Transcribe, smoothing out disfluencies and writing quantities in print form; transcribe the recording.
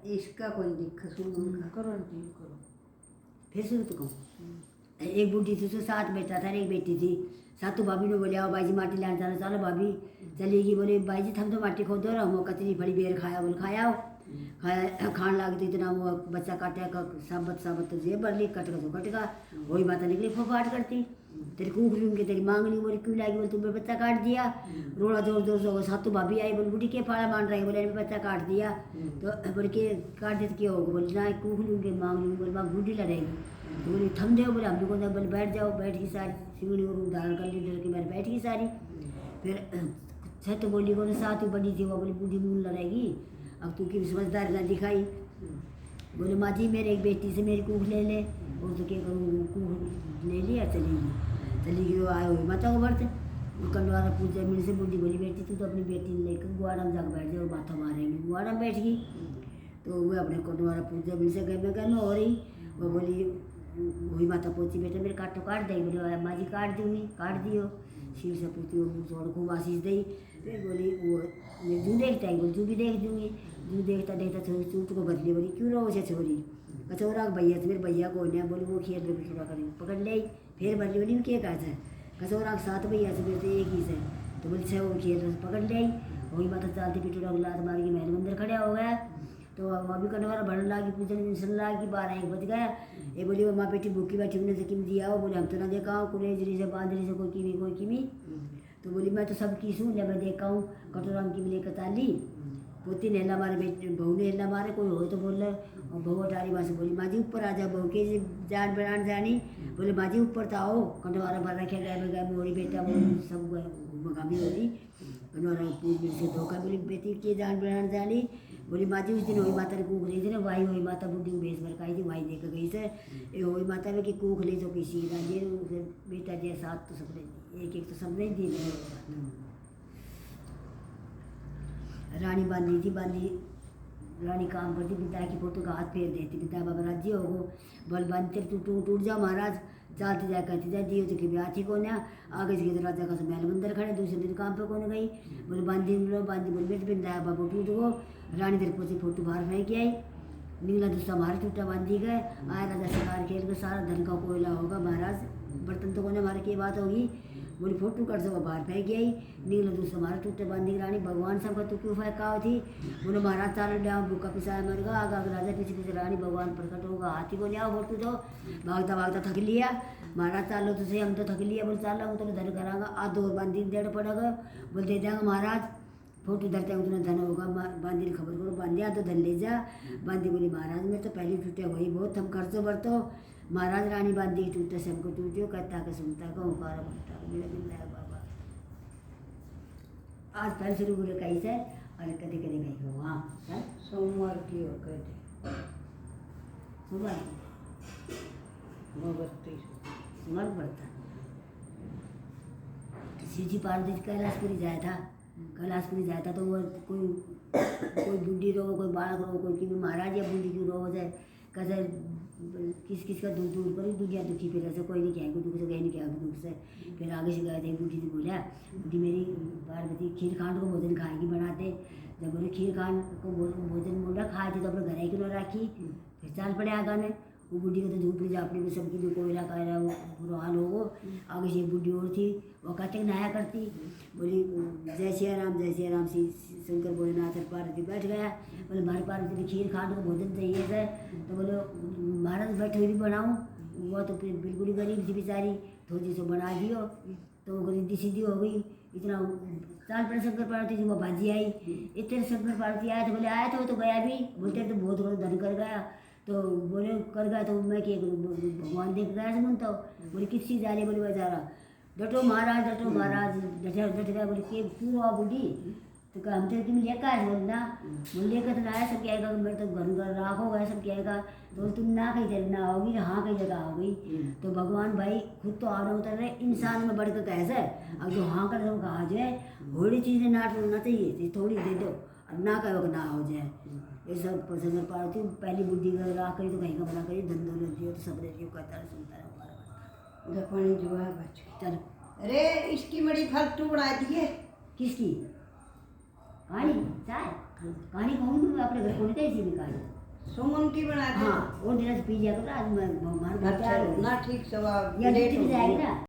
इसका कोई दिक्कत सुन करो आंटी करो। फिर शुरू तो कहूँ। एक बूढ़ी थी उसको 7 बेटा था, एक बेटी थी। सातों भाभी ने बोले आओ बाजी माटी लाने चलो। चलो भाभी चलेगी। बोले बाई जी थम तो माटी खोद दो रहा हूँ। कतरी बड़ी बेर खाया। बोले खाया खाया खान लाग तो इतना वो बच्चा काटे का साबत तो जेब भर ली कट का तो कट का। वही बात निकली फोफाट करती। तेरी कूख लूँ के तेरी मांग नहीं बोली क्यों लागी। बोले तुम्हें बच्चा काट दिया। रोड़ा जोर जोर से सातों भाभी आई। बोले बूढ़ी के फाड़ा मान रही। बोले बच्चा काट दिया। तो बोले के काट दे तो क्या होगा। बोले ना कूख लूँ के मांग लूँ। बोले माँ बूढ़ी लड़ेगी। तो बोले थम दे। बोले हम लोग बोले बैठ जाओ। बैठ गई सारी सिवनी और धारण कर ली डर के मैंने बैठ गई सारी। फिर छत बोली बोले साथ ही बनी थी वो। बोली बूढ़ी मूल लड़ेगी अब तू की समझदार ना दिखाई। बोले माँ जी मेरे एक बेटी से मेरी कूख ले ले। और तो क्या करूँ कूख ले लिया चली गई। वो आए हुए माता को बर्त कंडवारा पूजा मेरे से बूढ़ी बोली बेटी तू तो अपनी बेटी लेकर गुआड़ा में जाकर बैठ जाओ माथा मारेंगे। गुआड़ा में बैठ गई। तो वो अपने कंडवारा पूजा मेरे से गए मैं हो रही। वो बोली वही माता पहुँची बेटा मेरे काट तो काट देगी। बोले माँ जी काट दूँगी। काट दियो। शिव से पूछती वो थोड़ा खूब आशीष दी। फिर बोली वो मैं जू देखता है। बोली जू भी देख दूँगी। जू देखता देखता छोरी चूट को बदली। बोली क्यों रहो से छोरी कचौरा भैया से मेरे भैया को ने बोली वो खेल रहे थोड़ा करें पकड़ ले। फिर बदली बोली क्या कहा था कचौरा के 7 भैया से मेरे एक ही से। तो बोली से वो खेल रहे पकड़ ले। वही माता चलती पिटूरा लात मार के महल मंदिर खड़ा हो गया। तो अभी कंडवारा भरने लगी पूजन सुन लगी 12-1 बज गया। ये बोली वो माँ बेटी भूखी बैठी उन्हें से किम दिया हो। बोले हम तो ना देखा हूँ कुरेजरी से बांधरी से कोई किमी। तो बोली मैं तो सब की सुन मैं देखा हूँ कटोरा की लेकर ताली पोती ने हिला मारे बेटे बहू ने हिला मारे कोई हो तो बोल रहे। और बहू अटारी माँ से बोली माँ जी ऊपर आ जाओ। बहू के जान बनान जानी। बोले माँ जी ऊपर तो आओ कंडवारा भर रखे गए मोरी बेटा वो सब मकामी होती कंडवारा पूज से धोखा। बोली बेटी के जान बनान जानी। बोली माँ जी उस दिन वही माता ने कूख ली थी ना वही वही माता बुढ़ी को भेज भरकाई थी वही देकर गई से। ये वही माता में कि कूख ली तो किसी ना दिए बेटा दिए 7 तो सबने एक तो सबने दिए। रानी बांधी थी बांधी रानी काम करती पिता की फोटो का हाथ फेर देती। पिता बाबा राज्य हो बल बांधते टूट जाओ महाराज चालती जाए करती जाए दियो तो कि ब्याह को ना आगे से तो राजा का महल मंदिर खड़े दूसरे दिन काम पे कौन गई। बोले बांधी बोले बेट बिंदाया बाबू टूट गो। रानी देर पोची फोटो बाहर फेंक आई। नीला दूसरा हमारे टूटा बांधी गए। आया राजा शिकार खेल कर सारा धन का कोयला होगा महाराज बर्तन तो कोने हमारे की बात होगी। बोली फोटो कर सो बाहर फेंक आई। नीला दूसरा हमारे टूटे बांधी रानी भगवान सब का तू क्यों फेंका थी। बोले महाराज चाल लिया भूखा पिसाया मर गया आगा राजा पीछे पीछे रानी भगवान प्रकट होगा हाथी को लिया फोटो दो भागता भागता थक लिया। महाराज चालो तो सही हम तो थक लिया। बोले चाल तो धन करांगा आज 2 बांधी देड़ पड़ेगा। बोले दे देंगे महाराज फोटो धरते हैं उतना धन होगा। बांधी ने खबर करो बांधिया तो धन ले जा। बांधी बोली महाराज मेरे तो पहले टूटे वही बहुत हम खर्चो बरतो। महाराज रानी बांधी टूटे से हमको टूटियो कहता के सुनता का ओंकार बनता मेरा मिल रहा बाबा। आज पहले शुरू बोले कहीं से और कभी कभी कहीं हो। हाँ सोमवार की हो कहते सुबह मोमबत्ती सुबह पड़ता सीधी पार्वती कैलाशपुरी जाया था। कैलाशपुरी जाया था तो वो कोई बुढ़ी रो कोई बालक रो कोई कि महाराज या बुढ़ी क्यों रो हो जाए कैसे किस का दूर दूर पर दुनिया दुखी फिर ऐसे कोई नहीं कहेंगे दुख से कहीं नहीं कहेंगे दुख से। फिर आगे से गए थे बूढ़ी ने बोला बूढ़ी मेरी पार्वती खीर खांड को भोजन खाएगी बनाते। जब बोले खीर खांड को भोजन बोला खाए थे तो अपने घर ही क्यों रखी। फिर चाल पड़े आगा ने वो बूढ़ी को तो झूपड़ी झापड़ी में सबकी जो कोयला का रहा वो बुरा हाल हो। आगे से एक बूढ़ी और थी वो कहते नहाया करती। बोली जय सिया राम सी शंकर भोलेनाथ पार्वती बैठ गया। बोले हमारे पार्वती की खीर खाने को भोजन चाहिए था। तो बोले महाराज बैठे हुए भी बनाऊँ। वो तो फिर बिल्कुल ही गरीब थी बेचारी थोड़ी सी बना दियो तो गरीबी सीधी हो गई। इतना चाल पड़े शंकर पार्वती जी वो भाजी आई। इतने शंकर पार्वती आए थे बोले आया था वो तो गया भी बोलते तो बहुत रोज धन कर गया। तो बोले कर गया तो मैं क्या करूँ भगवान देख गया से मनता हूँ। बोले किस चीज़ आ रही बोली बेचारा डटो महाराज डट गया। बोले क्यों हुआ बूढ़ी तो कहा हम तो तुम लेकर आए बोलना बोल लेकर तो आया सब क्या आएगा मेरे तो घर राख हो गया सब क्या आएगा। तो बोले तुम ना कहीं जगह ना आओगी हाँ कहीं जगह आओगी। तो भगवान भाई खुद तो आना उतर रहे इंसान में बढ़कर कैसे अब जो हाँ कर दो कहा जाए थोड़ी चीज़ें ना होना चाहिए थोड़ी दे दो और ना कहो ना हो जाए। ये सब शंकर पार्वती पहली बुद्धि का राह करी तो कहीं का बना करी धन दौलत दियो तो सब रेडियो कहता है सुनता है हमारा पानी जुआ बच चल। अरे इसकी बड़ी फालतू बना दी है। किसकी पानी चाय कहानी कहूँ मैं अपने घर को नहीं कैसी भी कहानी। सुमन की बना दे। हाँ, और दिन से पी जाकर आज मैं हमारे घर अच्छा तैयार हो ना ठीक सवा या लेट ड्यूटी हो पे जाएगी गई। ना।